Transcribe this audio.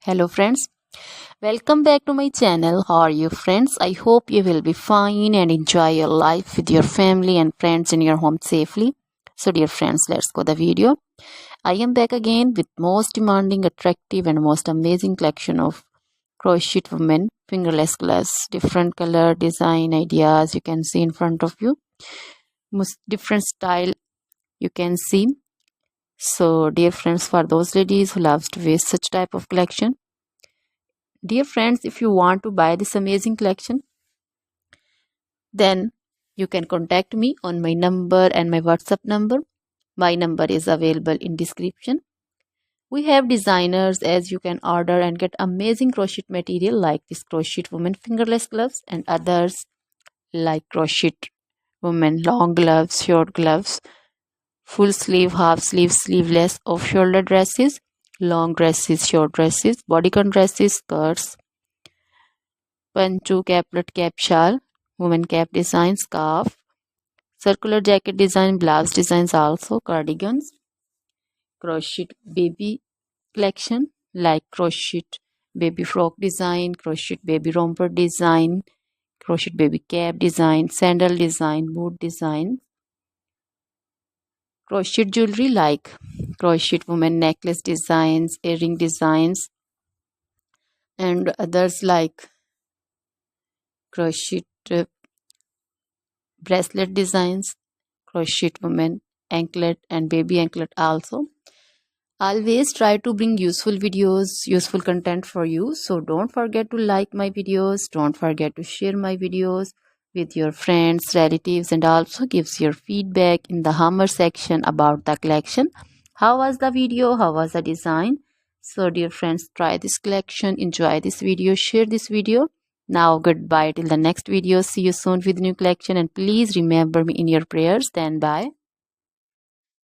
Hello friends, welcome back to my channel. How are you friends? I hope you will be fine and enjoy your life with your family and friends in your home safely. So dear friends, let's go the video. I am back again with most demanding, attractive and most amazing collection of crochet women fingerless gloves. Different color, design, ideas you can see in front of you. Most different style you can see. So dear friends, for those ladies who loves to wear such type of collection, dear friends, if you want to buy this amazing collection, then you can contact me on my number and my WhatsApp number. My number is available in description. We have designers as you can order and get amazing crochet material like this crochet woman fingerless gloves and others like crochet woman long gloves, short gloves, full sleeve, half sleeve, sleeveless, off shoulder dresses, long dresses, short dresses, bodycon dresses, skirts, panchu, caplet, cap shawl, woman cap design, scarf, circular jacket design, blouse designs, also cardigans, crochet baby collection like crochet baby frock design, crochet baby romper design, crochet baby cap design, sandal design, boot design, crochet jewelry like crochet woman necklace designs, earring designs, and others like crochet bracelet designs, crochet woman anklet and baby anklet also. Always try to bring useful videos, useful content for you. So don't forget to like my videos, don't forget to share my videos with your friends, relatives, and also gives your feedback in the hammer section about the collection. How was the video? How was the design? So dear friends, try this collection, enjoy this video, share this video. Now goodbye till the next video. See you soon with new collection and please remember me in your prayers. Then bye.